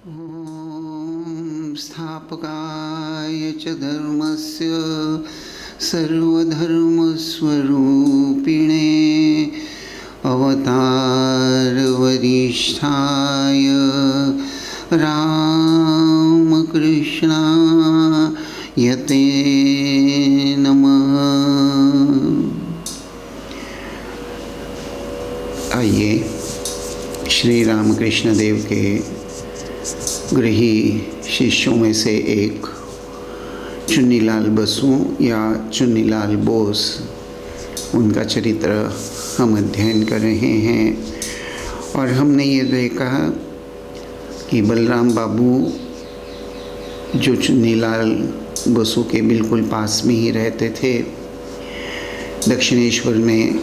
ॐ स्थापकाय च धर्मस्य सर्वधर्मस्वरूपिणे अवतारवरिष्ठाय रामकृष्णाय ते नमः। आइए श्री रामकृष्ण देव के गृही शिष्यों में से एक चुन्नीलाल बसु या चुन्नीलाल बोस, उनका चरित्र हम अध्ययन कर रहे हैं। और हमने ये देखा कि बलराम बाबू जो चुन्नीलाल बसु के बिल्कुल पास में ही रहते थे, दक्षिणेश्वर में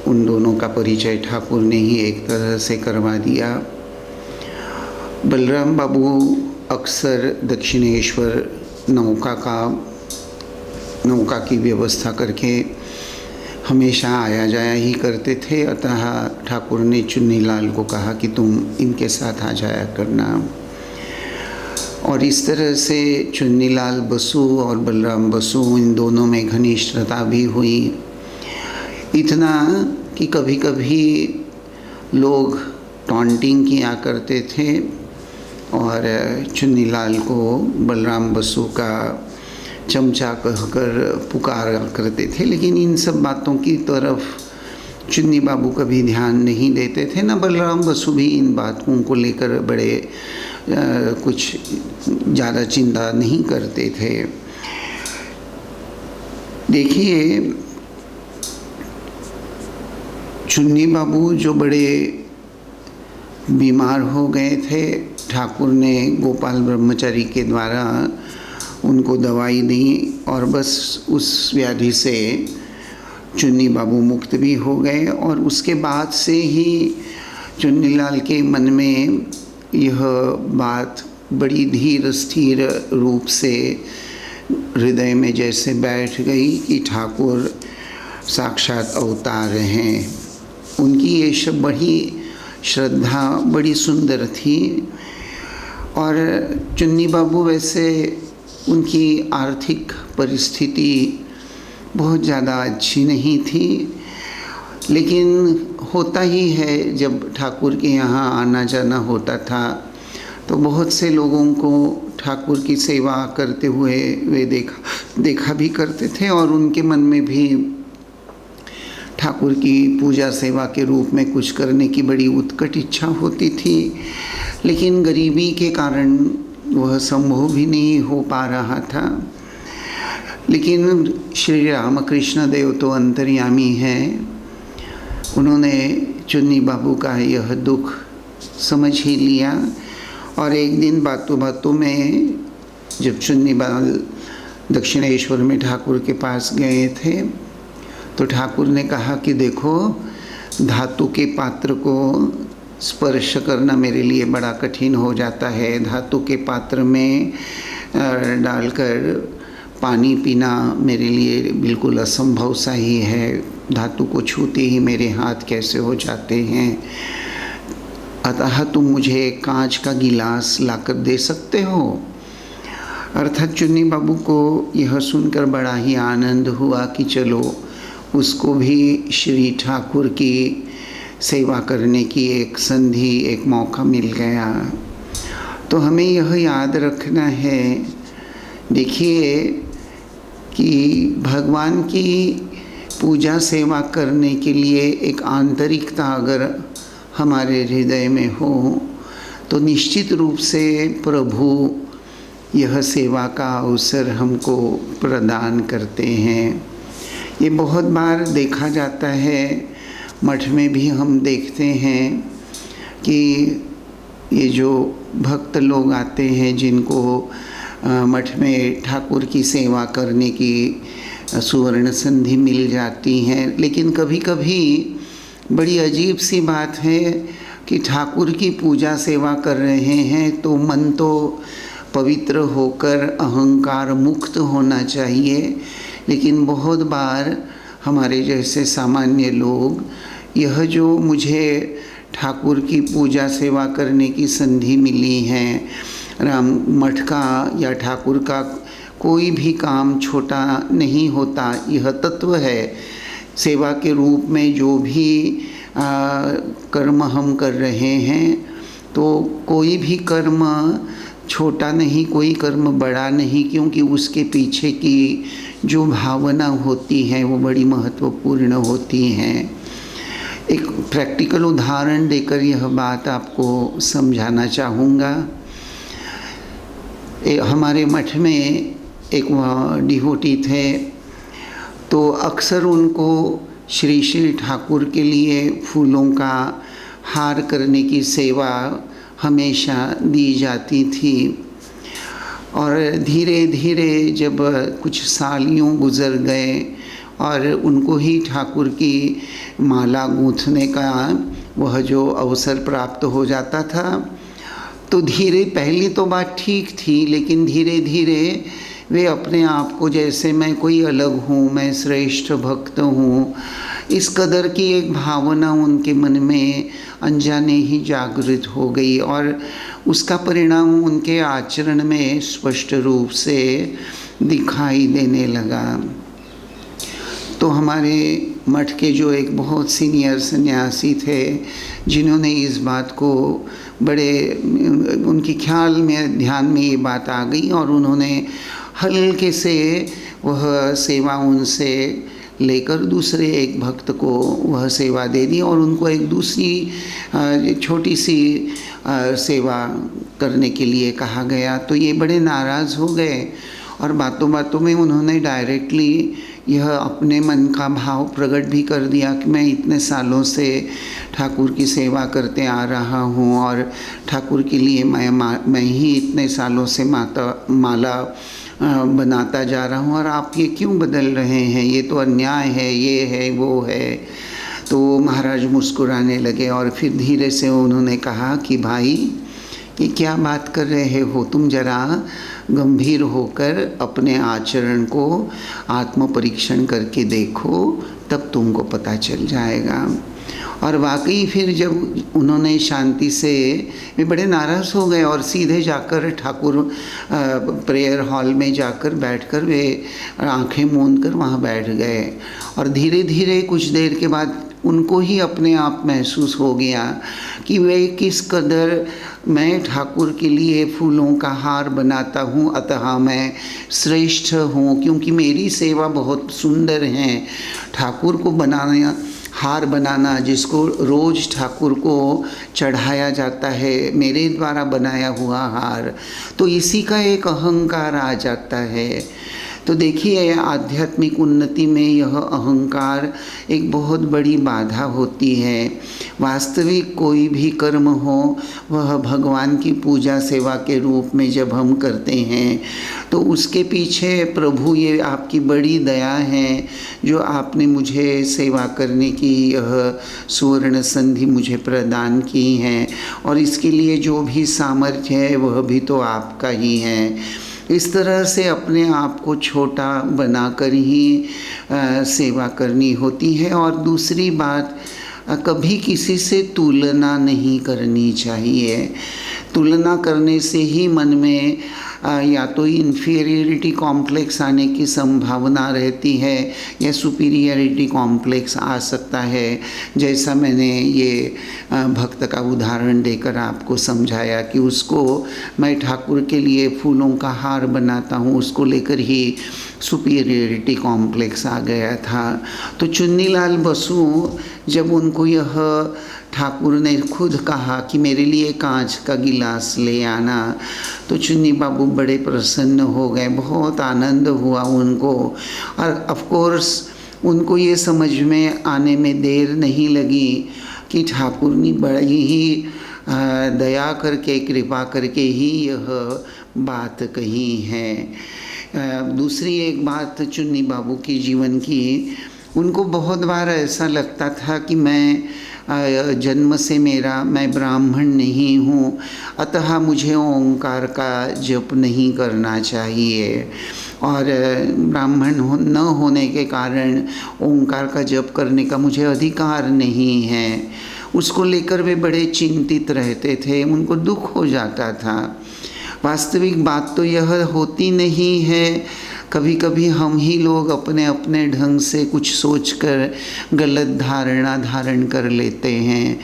उन दोनों का परिचय ठाकुर ने ही एक तरह से करवा दिया। बलराम बाबू अक्सर दक्षिणेश्वर नौका की व्यवस्था करके हमेशा आया जाया ही करते थे। अतः ठाकुर ने चुन्नीलाल को कहा कि तुम इनके साथ आ जाया करना। और इस तरह से चुन्नीलाल बसु और बलराम बसु, इन दोनों में घनिष्ठता भी हुई। इतना कि कभी कभी लोग टॉन्टिंग किया करते थे और चुन्नीलाल को बलराम बसु का चमचा कहकर पुकारा करते थे, लेकिन इन सब बातों की तरफ चुन्नी बाबू कभी ध्यान नहीं देते थे। न बलराम बसु भी इन बातों को लेकर बड़े कुछ ज़्यादा चिंता नहीं करते थे। देखिए, चुन्नी बाबू जो बड़े बीमार हो गए थे, ठाकुर ने गोपाल ब्रह्मचारी के द्वारा उनको दवाई दी और बस उस व्याधि से चुन्नी बाबू मुक्त भी हो गए। और उसके बाद से ही चुन्नीलाल के मन में यह बात बड़ी धीर स्थिर रूप से हृदय में जैसे बैठ गई कि ठाकुर साक्षात अवतार हैं। उनकी ये सब बड़ी श्रद्धा बड़ी सुंदर थी। और चुन्नी बाबू वैसे उनकी आर्थिक परिस्थिति बहुत ज़्यादा अच्छी नहीं थी, लेकिन होता ही है जब ठाकुर के यहाँ आना जाना होता था तो बहुत से लोगों को ठाकुर की सेवा करते हुए वे देखा भी करते थे और उनके मन में भी ठाकुर की पूजा सेवा के रूप में कुछ करने की बड़ी उत्कट इच्छा होती थी, लेकिन गरीबी के कारण वह संभव भी नहीं हो पा रहा था। लेकिन श्री रामकृष्ण देव तो अंतर्यामी हैं, उन्होंने चुन्नी बाबू का यह दुख समझ ही लिया। और एक दिन बातों बातों में जब चुन्नी बाल दक्षिणेश्वर में ठाकुर के पास गए थे तो ठाकुर ने कहा कि देखो, धातु के पात्र को स्पर्श करना मेरे लिए बड़ा कठिन हो जाता है। धातु के पात्र में डालकर पानी पीना मेरे लिए बिल्कुल असंभव सा ही है। धातु को छूते ही मेरे हाथ कैसे हो जाते हैं। अतः तुम मुझे कांच का गिलास लाकर दे सकते हो। अर्थात चुन्नी बाबू को यह सुनकर बड़ा ही आनंद हुआ कि चलो, उसको भी श्री ठाकुर की सेवा करने की एक संधि, एक मौका मिल गया। तो हमें यह याद रखना है, देखिए, कि भगवान की पूजा सेवा करने के लिए एक आंतरिकता अगर हमारे हृदय में हो तो निश्चित रूप से प्रभु यह सेवा का अवसर हमको प्रदान करते हैं। ये बहुत बार देखा जाता है, मठ में भी हम देखते हैं कि ये जो भक्त लोग आते हैं जिनको मठ में ठाकुर की सेवा करने की सुवर्ण संधि मिल जाती हैं, लेकिन कभी कभी बड़ी अजीब सी बात है कि ठाकुर की पूजा सेवा कर रहे हैं तो मन तो पवित्र होकर अहंकार मुक्त होना चाहिए, लेकिन बहुत बार हमारे जैसे सामान्य लोग यह जो मुझे ठाकुर की पूजा सेवा करने की संधि मिली है। राम मठ का या ठाकुर का कोई भी काम छोटा नहीं होता, यह तत्व है। सेवा के रूप में जो भी कर्म हम कर रहे हैं, तो कोई भी कर्म छोटा नहीं, कोई कर्म बड़ा नहीं, क्योंकि उसके पीछे की जो भावना होती है वो बड़ी महत्वपूर्ण होती हैं। एक प्रैक्टिकल उदाहरण देकर यह बात आपको समझाना चाहूँगा। हमारे मठ में एक डिवोटी थे, तो अक्सर उनको श्री श्री ठाकुर के लिए फूलों का हार करने की सेवा हमेशा दी जाती थी। और धीरे धीरे जब कुछ साल यूँ गुज़र गए और उनको ही ठाकुर की माला गूँथने का वह जो अवसर प्राप्त हो जाता था, तो पहली तो बात ठीक थी, लेकिन धीरे धीरे वे अपने आप को जैसे मैं कोई अलग हूँ, मैं श्रेष्ठ भक्त हूँ, इस कदर की एक भावना उनके मन में अनजाने ही जागृत हो गई और उसका परिणाम उनके आचरण में स्पष्ट रूप से दिखाई देने लगा। तो हमारे मठ के जो एक बहुत सीनियर सन्यासी थे, जिन्होंने इस बात को बड़े उनके ख्याल में ध्यान में ये बात आ गई और उन्होंने हल्के से वह सेवा उनसे लेकर दूसरे एक भक्त को वह सेवा दे दी और उनको एक दूसरी छोटी सी सेवा करने के लिए कहा गया। तो ये बड़े नाराज़ हो गए और बातों बातों में उन्होंने डायरेक्टली यह अपने मन का भाव प्रकट भी कर दिया कि मैं इतने सालों से ठाकुर की सेवा करते आ रहा हूँ और ठाकुर के लिए मैं ही इतने सालों से माला बनाता जा रहा हूँ और आप ये क्यों बदल रहे हैं, ये तो अन्याय है, ये है वो है। तो महाराज मुस्कुराने लगे और फिर धीरे से उन्होंने कहा कि भाई ये क्या बात कर रहे हो, तुम जरा गंभीर होकर अपने आचरण को आत्म परीक्षण करके देखो, तब तुमको पता चल जाएगा। और वाकई फिर जब उन्होंने शांति से, वे बड़े नाराज़ हो गए और सीधे जाकर ठाकुर प्रेयर हॉल में जाकर बैठकर वे आंखें मूंद कर वहाँ बैठ गए और धीरे धीरे कुछ देर के बाद उनको ही अपने आप महसूस हो गया कि वे किस कदर मैं ठाकुर के लिए फूलों का हार बनाता हूँ, अतः मैं श्रेष्ठ हूँ, क्योंकि मेरी सेवा बहुत सुंदर है। ठाकुर को बनाना, हार बनाना जिसको रोज़ ठाकुर को चढ़ाया जाता है, मेरे द्वारा बनाया हुआ हार, तो इसी का एक अहंकार आ जाता है। तो देखिए आध्यात्मिक उन्नति में यह अहंकार एक बहुत बड़ी बाधा होती है। वास्तविक कोई भी कर्म हो वह भगवान की पूजा सेवा के रूप में जब हम करते हैं तो उसके पीछे प्रभु ये आपकी बड़ी दया है जो आपने मुझे सेवा करने की यह सुवर्ण संधि मुझे प्रदान की है और इसके लिए जो भी सामर्थ्य है वह भी तो आपका ही है। इस तरह से अपने आप को छोटा बनाकर ही सेवा करनी होती है। और दूसरी बात, कभी किसी से तुलना नहीं करनी चाहिए। तुलना करने से ही मन में या तो इन्फीरियरिटी कॉम्प्लेक्स आने की संभावना रहती है या सुपीरियरिटी कॉम्प्लेक्स आ सकता है। जैसा मैंने ये भक्त का उदाहरण देकर आपको समझाया कि उसको मैं ठाकुर के लिए फूलों का हार बनाता हूँ, उसको लेकर ही सुपीरियरिटी कॉम्प्लेक्स आ गया था। तो चुन्नीलाल बसु जब उनको यह ठाकुर ने खुद कहा कि मेरे लिए कांच का गिलास ले आना, तो चुन्नी बाबू बड़े प्रसन्न हो गए, बहुत आनंद हुआ उनको। और ऑफ कोर्स उनको ये समझ में आने में देर नहीं लगी कि ठाकुर ने बड़ी ही दया करके, कृपा करके ही यह बात कही है। दूसरी एक बात चुन्नी बाबू की जीवन की, उनको बहुत बार ऐसा लगता था कि मैं जन्म से मैं ब्राह्मण नहीं हूँ, अतः मुझे ओंकार का जप नहीं करना चाहिए और ब्राह्मण न होने के कारण ओंकार का जप करने का मुझे अधिकार नहीं है। उसको लेकर वे बड़े चिंतित रहते थे, उनको दुख हो जाता था। वास्तविक बात तो यह होती नहीं है, कभी कभी हम ही लोग अपने अपने ढंग से कुछ सोचकर गलत धारणा धारण कर लेते हैं।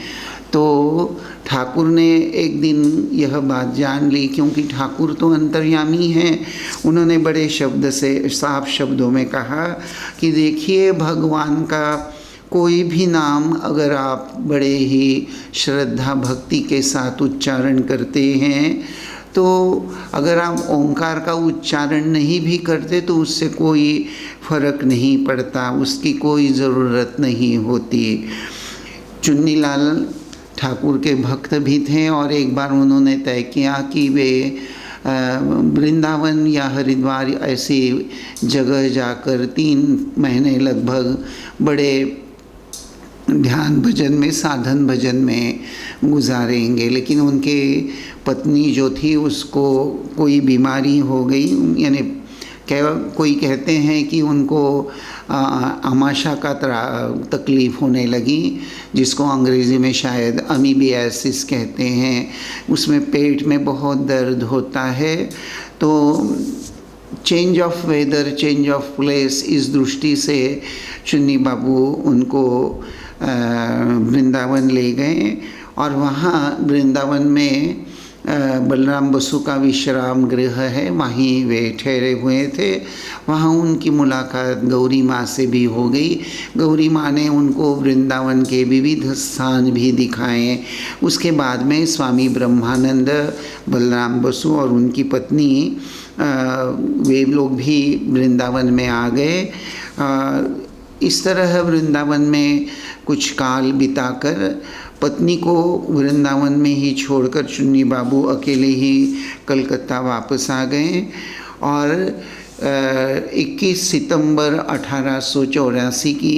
तो ठाकुर ने एक दिन यह बात जान ली, क्योंकि ठाकुर तो अंतर्यामी हैं। उन्होंने बड़े शब्द से, साफ शब्दों में कहा कि देखिए, भगवान का कोई भी नाम अगर आप बड़े ही श्रद्धा भक्ति के साथ उच्चारण करते हैं, तो अगर आप ओंकार का उच्चारण नहीं भी करते तो उससे कोई फर्क नहीं पड़ता, उसकी कोई ज़रूरत नहीं होती। चुन्नीलाल ठाकुर के भक्त भी थे और एक बार उन्होंने तय किया कि वे वृंदावन या हरिद्वार ऐसी जगह जाकर 3 महीने लगभग बड़े ध्यान भजन में, साधन भजन में गुजारेंगे। लेकिन उनके पत्नी जो थी उसको कोई बीमारी हो गई, यानी कोई कहते हैं कि उनको आमाशा का तकलीफ़ होने लगी, जिसको अंग्रेज़ी में शायद अमीबियासिस कहते हैं। उसमें पेट में बहुत दर्द होता है। तो change of weather, change of place, इस दृष्टि से चुन्नी बाबू उनको वृंदावन ले गए और वहाँ वृंदावन में बलराम बसु का विश्राम गृह है, वहीं वे ठहरे हुए थे। वहाँ उनकी मुलाकात गौरी माँ से भी हो गई। गौरी माँ ने उनको वृंदावन के विविध स्थान भी दिखाए। उसके बाद में स्वामी ब्रह्मानंद, बलराम बसु और उनकी पत्नी वे लोग भी वृंदावन में आ गए। इस तरह वृंदावन में कुछ काल बिताकर पत्नी को वृंदावन में ही छोड़कर चुन्नी बाबू अकेले ही कलकत्ता वापस आ गए और 21 सितंबर 1884 की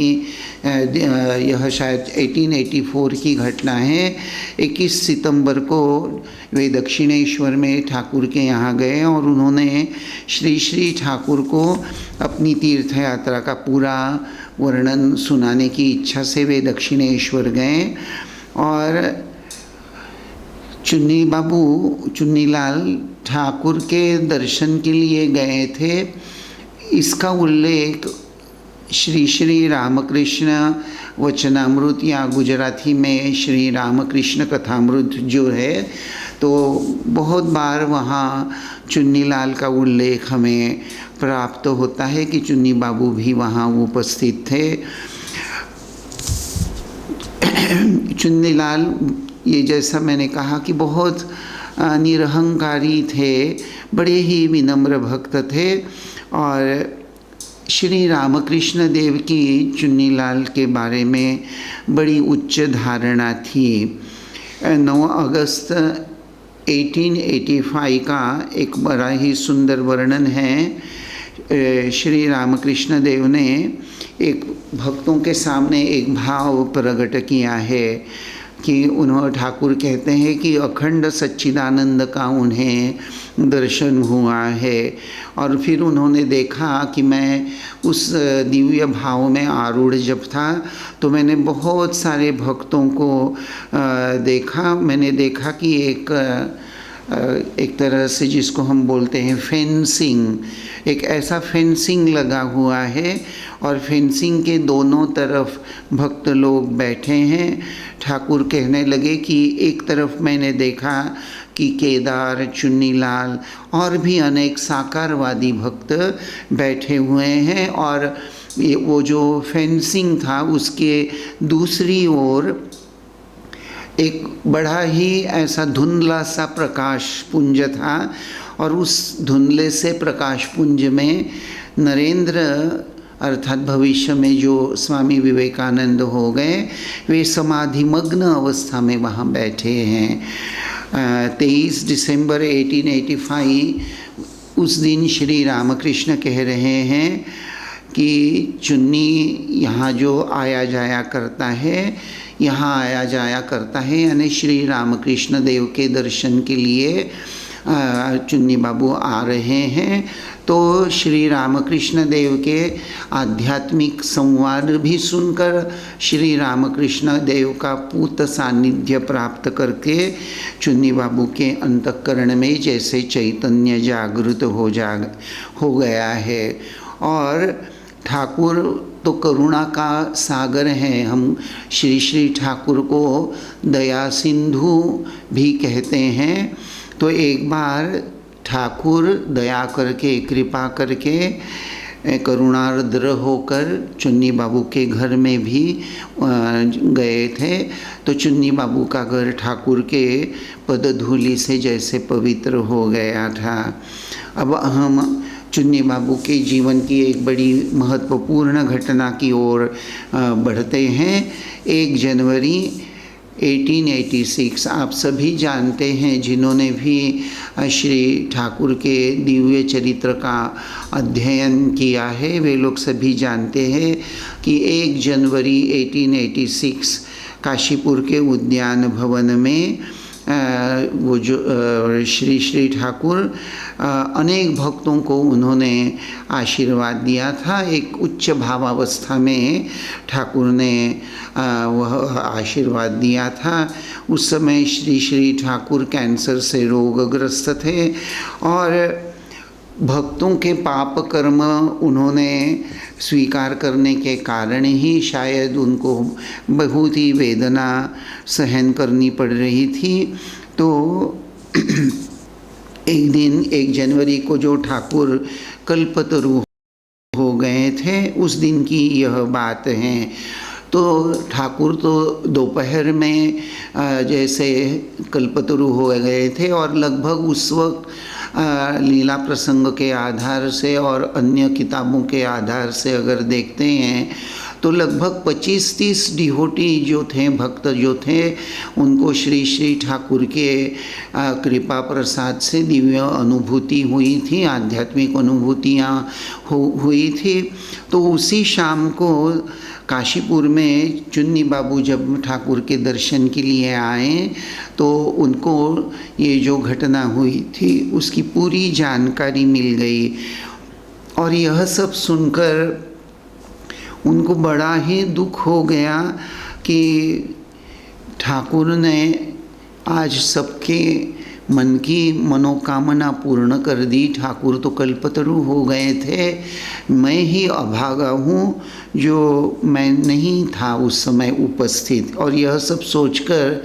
यह शायद 1884 की घटना है। 21 सितंबर को वे दक्षिणेश्वर में ठाकुर के यहाँ गए और उन्होंने श्री श्री ठाकुर को अपनी तीर्थ यात्रा का पूरा वर्णन सुनाने की इच्छा से वे दक्षिणेश्वर गए और चुन्नी बाबू, चुन्नीलाल ठाकुर के दर्शन के लिए गए थे। इसका उल्लेख श्री श्री रामकृष्ण वचनामृत या गुजराती में श्री रामकृष्ण कथामृत जो है, तो बहुत बार वहाँ चुन्नीलाल का उल्लेख हमें प्राप्त होता है कि चुन्नी बाबू भी वहाँ उपस्थित थे। चुन्नीलाल, ये जैसा मैंने कहा कि बहुत निरहंकारी थे, बड़े ही विनम्र भक्त थे और श्री रामकृष्ण देव की चुन्नीलाल के बारे में बड़ी उच्च धारणा थी। 9 अगस्त 1885 का एक बड़ा ही सुंदर वर्णन है। श्री रामकृष्ण देव ने एक भक्तों के सामने एक भाव प्रकट किया है कि उन्होंने, ठाकुर कहते हैं कि अखंड सच्चिदानंद का उन्हें दर्शन हुआ है और फिर उन्होंने देखा कि मैं उस दिव्य भाव में आरूढ़ जब था तो मैंने बहुत सारे भक्तों को देखा। मैंने देखा कि एक तरह से जिसको हम बोलते हैं फेंसिंग, एक ऐसा फेंसिंग लगा हुआ है और फेंसिंग के दोनों तरफ भक्त लोग बैठे हैं। ठाकुर कहने लगे कि एक तरफ मैंने देखा कि केदार, चुन्नीलाल और भी अनेक साकारवादी भक्त बैठे हुए हैं और ये वो जो फेंसिंग था उसके दूसरी ओर एक बड़ा ही ऐसा धुंधला सा प्रकाश पुंज था और उस धुंधले से प्रकाश पुंज में नरेंद्र अर्थात भविष्य में जो स्वामी विवेकानंद हो गए, वे समाधिमग्न अवस्था में वहाँ बैठे हैं। 23 दिसंबर 1885 उस दिन श्री रामकृष्ण कह रहे हैं कि चुन्नी यहाँ जो आया जाया करता है, यहाँ आया जाया करता है, यानी श्री रामकृष्ण देव के दर्शन के लिए चुन्नी बाबू आ रहे हैं, तो श्री रामकृष्ण देव के आध्यात्मिक संवाद भी सुनकर श्री रामकृष्ण देव का पूत सानिध्य प्राप्त करके चुन्नी बाबू के अंतःकरण में जैसे चैतन्य जागृत हो गया है। और ठाकुर तो करुणा का सागर है। हम श्री श्री ठाकुर को दया सिंधु भी कहते हैं। तो एक बार ठाकुर दया करके, कृपा करके, करुणार्द्र होकर चुन्नी बाबू के घर में भी गए थे। तो चुन्नी बाबू का घर ठाकुर के पदधूलि से जैसे पवित्र हो गया था। अब हम चुन्नी बाबू के जीवन की एक बड़ी महत्वपूर्ण घटना की ओर बढ़ते हैं। 1 जनवरी 1886, आप सभी जानते हैं जिन्होंने भी श्री ठाकुर के दिव्य चरित्र का अध्ययन किया है, वे लोग सभी जानते हैं कि 1 जनवरी 1886 काशीपुर के उद्यान भवन में वो जो श्री श्री ठाकुर अनेक भक्तों को उन्होंने आशीर्वाद दिया था। एक उच्च भावावस्था में ठाकुर ने वह आशीर्वाद दिया था। उस समय श्री श्री ठाकुर कैंसर से रोगग्रस्त थे और भक्तों के पाप कर्म उन्होंने स्वीकार करने के कारण ही शायद उनको बहुत ही वेदना सहन करनी पड़ रही थी। तो एक दिन 1 जनवरी को जो ठाकुर कल्पतरु हो गए थे, उस दिन की यह बात है। तो ठाकुर तो दोपहर में जैसे कल्पतरु हो गए थे और लगभग उस वक्त लीला प्रसंग के आधार से और अन्य किताबों के आधार से अगर देखते हैं तो लगभग 25-30 डिवोटी जो थे, भक्त जो थे, उनको श्री श्री ठाकुर के कृपा प्रसाद से दिव्य अनुभूति हुई थी, आध्यात्मिक अनुभूतियाँ हुई थी। तो उसी शाम को काशीपुर में चुन्नी बाबू जब ठाकुर के दर्शन के लिए आए तो उनको ये जो घटना हुई थी उसकी पूरी जानकारी मिल गई। और यह सब सुनकर उनको बड़ा ही दुख हो गया कि ठाकुर ने आज सबके मन की मनोकामना पूर्ण कर दी। ठाकुर तो कल्पतरु हो गए थे, मैं ही अभागा हूँ जो मैं नहीं था उस समय उपस्थित। और यह सब सोचकर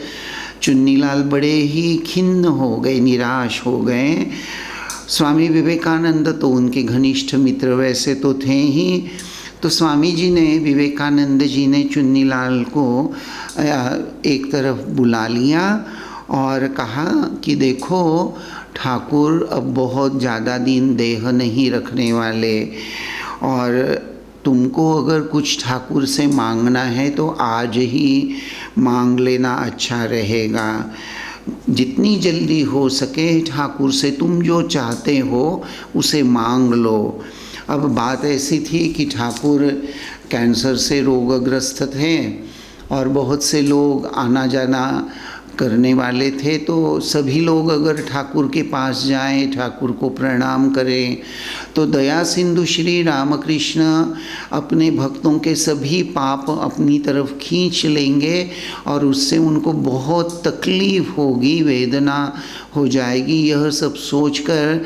चुन्नीलाल बड़े ही खिन्न हो गए, निराश हो गए। स्वामी विवेकानंद तो उनके घनिष्ठ मित्र वैसे तो थे ही। तो स्वामी जी ने, विवेकानंद जी ने चुन्नीलाल को एक तरफ बुला लिया और कहा कि देखो, ठाकुर अब बहुत ज़्यादा दिन देह नहीं रखने वाले और तुमको अगर कुछ ठाकुर से मांगना है तो आज ही मांग लेना अच्छा रहेगा। जितनी जल्दी हो सके ठाकुर से तुम जो चाहते हो उसे मांग लो। अब बात ऐसी थी कि ठाकुर कैंसर से रोगग्रस्त थे और बहुत से लोग आना जाना करने वाले थे। तो सभी लोग अगर ठाकुर के पास जाएं, ठाकुर को प्रणाम करें तो दया सिंधु श्री रामकृष्ण अपने भक्तों के सभी पाप अपनी तरफ खींच लेंगे और उससे उनको बहुत तकलीफ़ होगी, वेदना हो जाएगी। यह सब सोचकर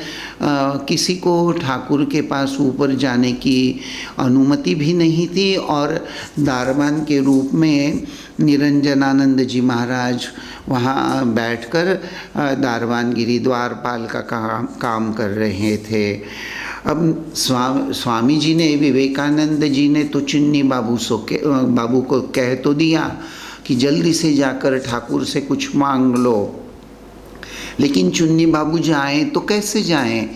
किसी को ठाकुर के पास ऊपर जाने की अनुमति भी नहीं थी। और दारवान के रूप में निरंजनानंद जी महाराज वहाँ बैठकर दारवान गिरी द्वारपाल का काम कर रहे थे। अब स्वामी जी ने, विवेकानंद जी ने तो चुन्नी बाबू को कह तो दिया कि जल्दी से जाकर ठाकुर से कुछ मांग लो, लेकिन चुन्नी बाबू जाएं तो कैसे जाएं,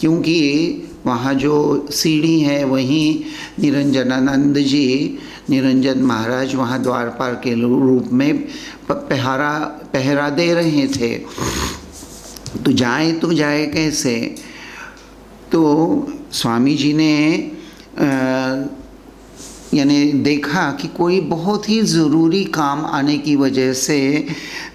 क्योंकि वहाँ जो सीढ़ी है वहीं निरंजन महाराज वहाँ द्वारपाल के रूप में पहरा दे रहे थे। तो जाए कैसे। तो स्वामी जी ने यानी देखा कि कोई बहुत ही ज़रूरी काम आने की वजह से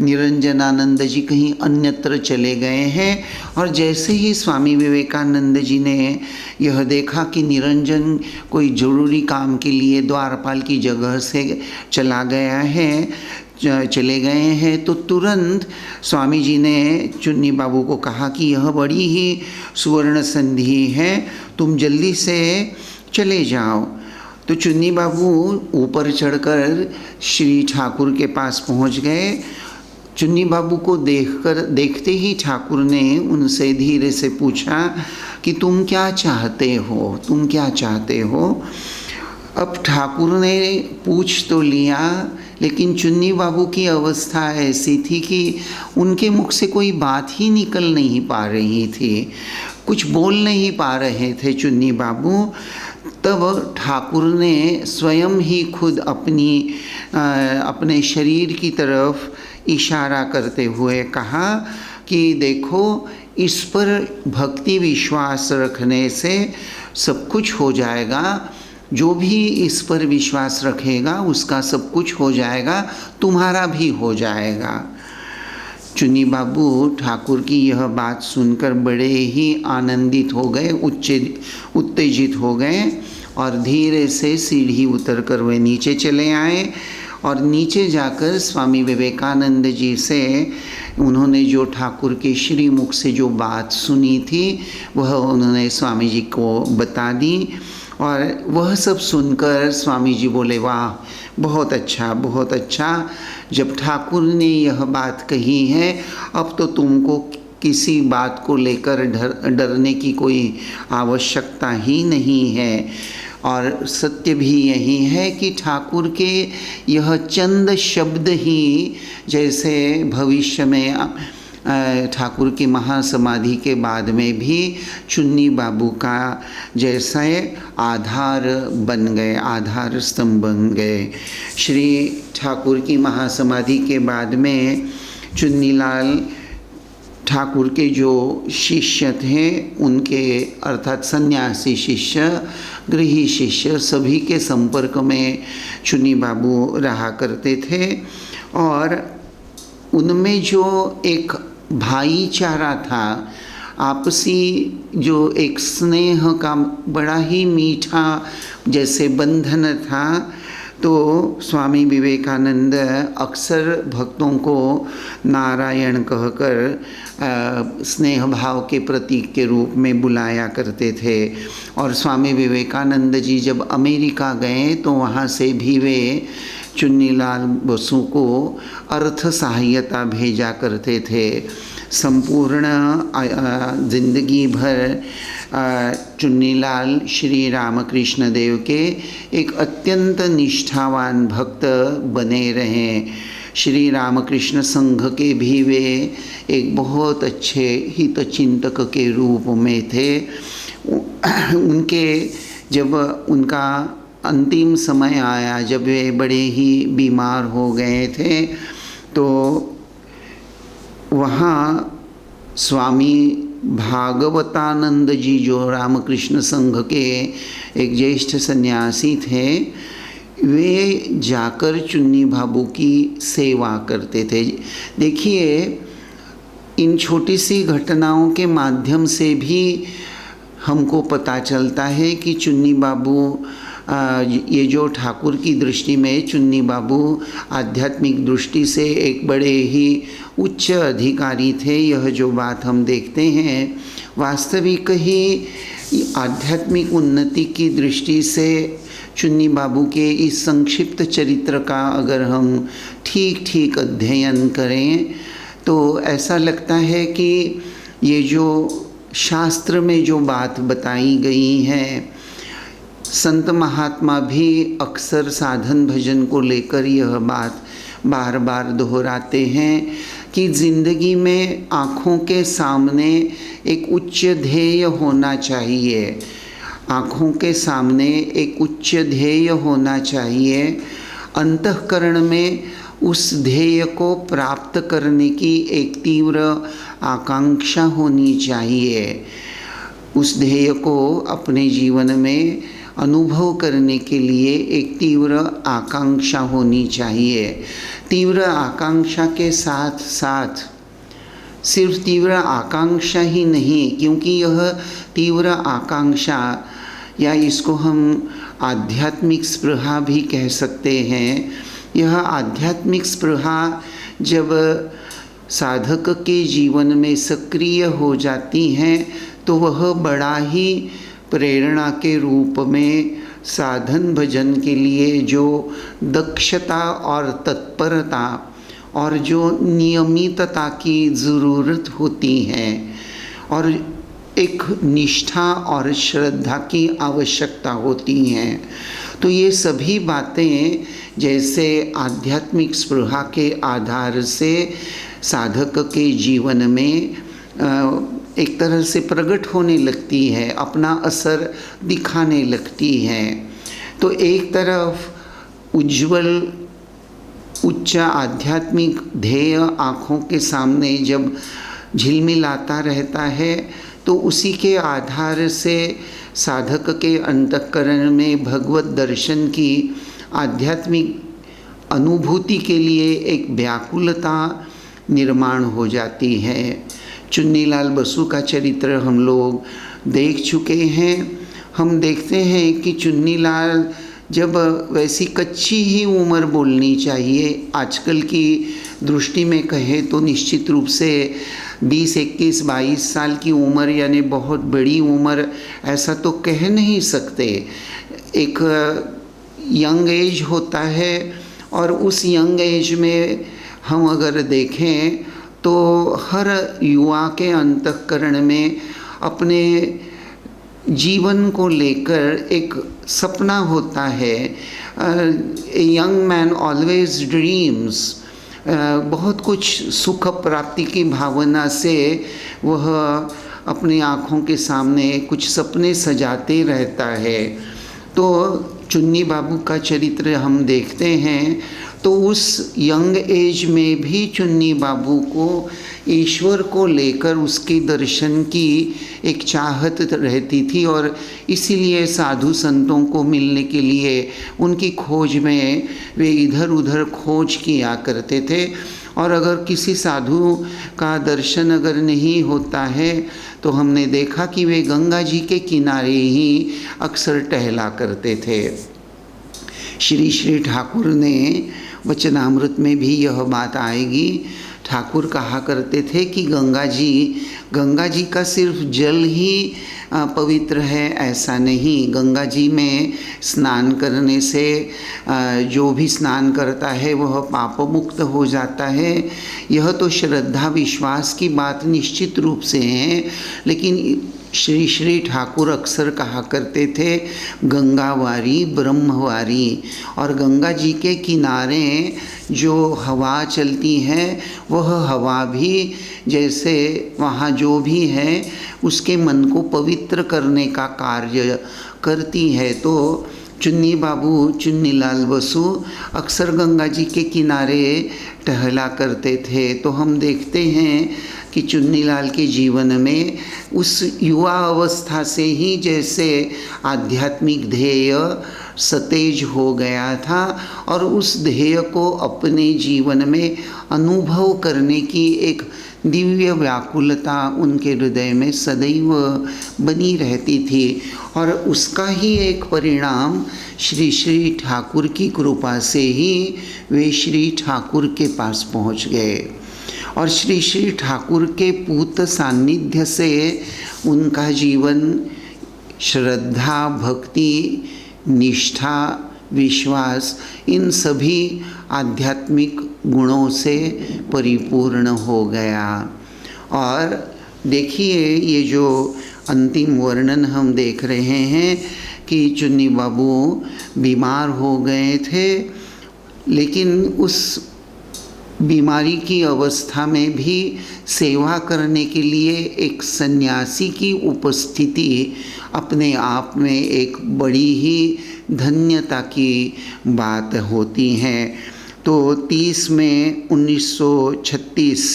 निरंजनानंद जी कहीं अन्यत्र चले गए हैं। और जैसे ही स्वामी विवेकानंद जी ने यह देखा कि निरंजन कोई ज़रूरी काम के लिए द्वारपाल की जगह से चला गया है, चले गए हैं, तो तुरंत स्वामी जी ने चुन्नी बाबू को कहा कि यह बड़ी ही सुवर्ण संधि है, तुम जल्दी से चले जाओ। तो चुन्नी बाबू ऊपर चढ़कर श्री ठाकुर के पास पहुंच गए। चुन्नी बाबू को देखते ही ठाकुर ने उनसे धीरे से पूछा कि तुम क्या चाहते हो, तुम क्या चाहते हो। अब ठाकुर ने पूछ तो लिया, लेकिन चुन्नी बाबू की अवस्था ऐसी थी कि उनके मुख से कोई बात ही निकल नहीं पा रही थी, कुछ बोल नहीं पा रहे थे चुन्नी बाबू। तब ठाकुर ने स्वयं ही खुद अपने शरीर की तरफ इशारा करते हुए कहा कि देखो, इस पर भक्ति विश्वास रखने से सब कुछ हो जाएगा, जो भी इस पर विश्वास रखेगा उसका सब कुछ हो जाएगा, तुम्हारा भी हो जाएगा। चुन्नी बाबू ठाकुर की यह बात सुनकर बड़े ही आनंदित हो गए, उत्तेजित हो गए और धीरे से सीढ़ी उतरकर वे नीचे चले आए। और नीचे जाकर स्वामी विवेकानंद जी से उन्होंने जो ठाकुर के श्रीमुख से जो बात सुनी थी वह उन्होंने स्वामी जी को बता दी। और वह सब सुनकर स्वामी जी बोले, वाह, बहुत अच्छा, बहुत अच्छा। जब ठाकुर ने यह बात कही है, अब तो तुमको किसी बात को लेकर डरने की कोई आवश्यकता ही नहीं है। और सत्य भी यही है कि ठाकुर के यह चंद शब्द ही जैसे भविष्य में ठाकुर की महासमाधि के बाद में भी चुन्नी बाबू का जैसे आधार बन गए, आधार स्तंभ बन गए। श्री ठाकुर की महासमाधि के बाद में चुन्नीलाल ठाकुर के जो शिष्य थे उनके अर्थात सन्यासी शिष्य, गृही शिष्य, सभी के संपर्क में चुन्नी बाबू रहा करते थे। और उनमें जो एक भाईचारा था, आपसी जो एक स्नेह का बड़ा ही मीठा जैसे बंधन था, तो स्वामी विवेकानंद अक्सर भक्तों को नारायण कहकर स्नेह भाव के प्रतीक के रूप में बुलाया करते थे। और स्वामी विवेकानंद जी जब अमेरिका गए तो वहाँ से भी वे चुन्नीलाल बसु को अर्थ सहायता भेजा करते थे। संपूर्ण जिंदगी भर चुन्नीलाल श्री रामकृष्ण देव के एक अत्यंत निष्ठावान भक्त बने रहे। श्री रामकृष्ण संघ के भी वे एक बहुत अच्छे हितचिंतक के रूप में थे। उनके जब उनका अंतिम समय आया, जब वे बड़े ही बीमार हो गए थे, तो वहाँ स्वामी भागवतानंद जी जो रामकृष्ण संघ के एक ज्येष्ठ सन्यासी थे, वे जाकर चुन्नी बाबू की सेवा करते थे। देखिए, इन छोटी सी घटनाओं के माध्यम से भी हमको पता चलता है कि चुन्नी बाबू ये जो ठाकुर की दृष्टि में चुन्नी बाबू आध्यात्मिक दृष्टि से एक बड़े ही उच्च अधिकारी थे, यह जो बात हम देखते हैं वास्तविक ही आध्यात्मिक उन्नति की दृष्टि से चुन्नी बाबू के इस संक्षिप्त चरित्र का अगर हम ठीक ठीक अध्ययन करें तो ऐसा लगता है कि ये जो शास्त्र में जो बात बताई गई है, संत महात्मा भी अक्सर साधन भजन को लेकर यह बात बार बार दोहराते हैं कि जिंदगी में आँखों के सामने एक उच्च ध्येय होना चाहिए, आँखों के सामने एक उच्च ध्येय होना चाहिए। अंतःकरण में उस ध्येय को प्राप्त करने की एक तीव्र आकांक्षा होनी चाहिए। उस ध्येय को अपने जीवन में अनुभव करने के लिए एक तीव्र आकांक्षा होनी चाहिए। तीव्र आकांक्षा के साथ साथ सिर्फ तीव्र आकांक्षा ही नहीं, क्योंकि यह तीव्र आकांक्षा या इसको हम आध्यात्मिक स्पृहा भी कह सकते हैं। यह आध्यात्मिक स्पृहा जब साधक के जीवन में सक्रिय हो जाती हैं तो वह बड़ा ही प्रेरणा के रूप में साधन भजन के लिए जो दक्षता और तत्परता और जो नियमितता की ज़रूरत होती है और एक निष्ठा और श्रद्धा की आवश्यकता होती हैं, तो ये सभी बातें जैसे आध्यात्मिक स्पृहा के आधार से साधक के जीवन में एक तरह से प्रकट होने लगती है, अपना असर दिखाने लगती है। तो एक तरफ उज्जवल उच्च आध्यात्मिक ध्येय आँखों के सामने जब झिलमिलाता रहता है तो उसी के आधार से साधक के अंतःकरण में भगवत दर्शन की आध्यात्मिक अनुभूति के लिए एक व्याकुलता निर्माण हो जाती है। चुन्नीलाल बसु का चरित्र हम लोग देख चुके हैं। हम देखते हैं कि चुन्नीलाल जब वैसी कच्ची ही उम्र बोलनी चाहिए, आजकल की दृष्टि में कहे तो निश्चित रूप से 20, 21, 22 साल की उम्र यानी बहुत बड़ी उम्र ऐसा तो कह नहीं सकते। एक यंग एज होता है और उस यंग एज में हम अगर देखें तो हर युवा के अंतःकरण में अपने जीवन को लेकर एक सपना होता है। A young man always dreams. बहुत कुछ सुख प्राप्ति की भावना से वह अपनी आँखों के सामने कुछ सपने सजाते रहता है। तो चुन्नी बाबू का चरित्र हम देखते हैं तो उस यंग एज में भी चुन्नी बाबू को ईश्वर को लेकर उसके दर्शन की एक चाहत रहती थी और इसीलिए साधु संतों को मिलने के लिए उनकी खोज में वे इधर उधर खोज किया करते थे। और अगर किसी साधु का दर्शन अगर नहीं होता है तो हमने देखा कि वे गंगा जी के किनारे ही अक्सर टहला करते थे। श्री श्री ठाकुर ने वचनामृत में भी यह बात आएगी। ठाकुर कहा करते थे कि गंगा जी का सिर्फ जल ही पवित्र है ऐसा नहीं। गंगा जी में स्नान करने से जो भी स्नान करता है वह पाप मुक्त हो जाता है। यह तो श्रद्धा विश्वास की बात निश्चित रूप से है, लेकिन श्री श्री ठाकुर अक्सर कहा करते थे गंगावारी ब्रह्मवारी। और गंगा जी के किनारे जो हवा चलती है वह हवा भी जैसे वहाँ जो भी है उसके मन को पवित्र करने का कार्य करती है। तो चुन्नी बाबू चुन्नीलाल बसु अक्सर गंगा जी के किनारे टहला करते थे। तो हम देखते हैं कि चुन्नीलाल के जीवन में उस युवा अवस्था से ही जैसे आध्यात्मिक ध्येय सतेज हो गया था और उस ध्येय को अपने जीवन में अनुभव करने की एक दिव्य व्याकुलता उनके हृदय में सदैव बनी रहती थी। और उसका ही एक परिणाम श्री श्री ठाकुर की कृपा से ही वे श्री ठाकुर के पास पहुंच गए और श्री श्री ठाकुर के पूत सान्निध्य से उनका जीवन श्रद्धा भक्ति निष्ठा विश्वास इन सभी आध्यात्मिक गुणों से परिपूर्ण हो गया। और देखिए ये जो अंतिम वर्णन हम देख रहे हैं कि चुन्नी बाबू बीमार हो गए थे, लेकिन उस बीमारी की अवस्था में भी सेवा करने के लिए एक सन्यासी की उपस्थिति अपने आप में एक बड़ी ही धन्यता की बात होती है। तो 30 मई 1936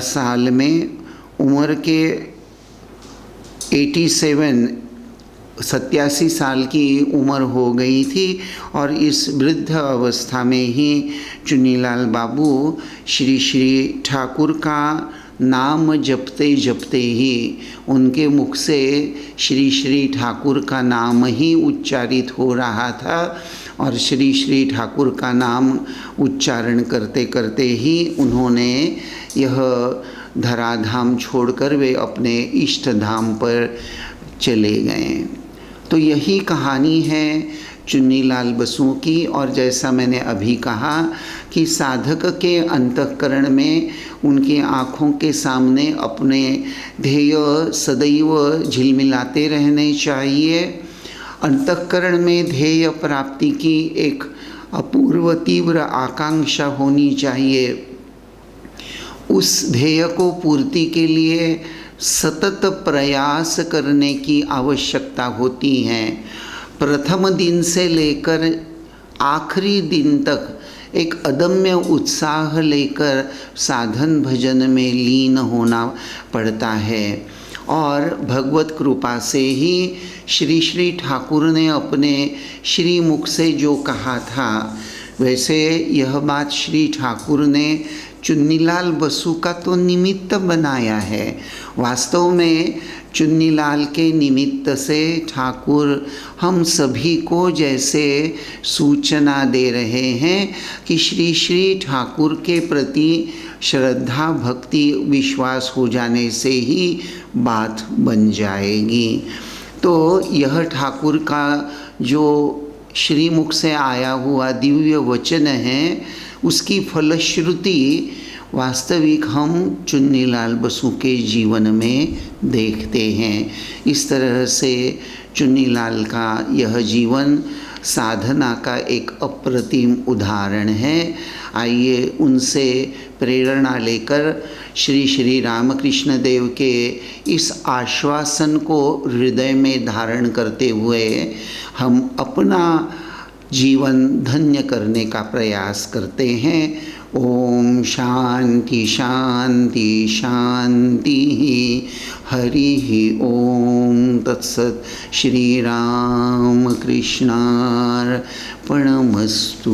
साल में उम्र के 87 87 साल की उम्र हो गई थी और इस वृद्ध अवस्था में ही चुन्नीलाल बाबू श्री श्री ठाकुर का नाम जपते जपते ही उनके मुख से श्री श्री ठाकुर का नाम ही उच्चारित हो रहा था और श्री श्री ठाकुर का नाम उच्चारण करते करते ही उन्होंने यह धराधाम छोड़कर वे अपने इष्ट धाम पर चले गए। तो यही कहानी है चुन्नीलाल बसु की। और जैसा मैंने अभी कहा कि साधक के अंतःकरण में उनकी आँखों के सामने अपने ध्येय सदैव झिलमिलाते रहने चाहिए। अंतःकरण में ध्येय प्राप्ति की एक अपूर्व तीव्र आकांक्षा होनी चाहिए। उस ध्येय को पूर्ति के लिए सतत प्रयास करने की आवश्यकता होती है। प्रथम दिन से लेकर आखिरी दिन तक एक अदम्य उत्साह लेकर साधन भजन में लीन होना पड़ता है। और भगवत कृपा से ही श्री श्री ठाकुर ने अपने श्री मुख से जो कहा था, वैसे यह बात श्री ठाकुर ने चुन्नीलाल बसु का तो निमित्त बनाया है। वास्तव में चुन्नीलाल के निमित्त से ठाकुर हम सभी को जैसे सूचना दे रहे हैं कि श्री श्री ठाकुर के प्रति श्रद्धा भक्ति विश्वास हो जाने से ही बात बन जाएगी। तो यह ठाकुर का जो श्रीमुख से आया हुआ दिव्य वचन है, उसकी फलश्रुति वास्तविक हम चुन्नीलाल बसु के जीवन में देखते हैं। इस तरह से चुन्नीलाल का यह जीवन साधना का एक अप्रतिम उदाहरण है। आइए उनसे प्रेरणा लेकर श्री श्री रामकृष्ण देव के इस आश्वासन को हृदय में धारण करते हुए हम अपना जीवन धन्य करने का प्रयास करते हैं। ओम शांति शांति शांति। हरि ओम तत्सत। श्री राम कृष्णार्पणमस्तु।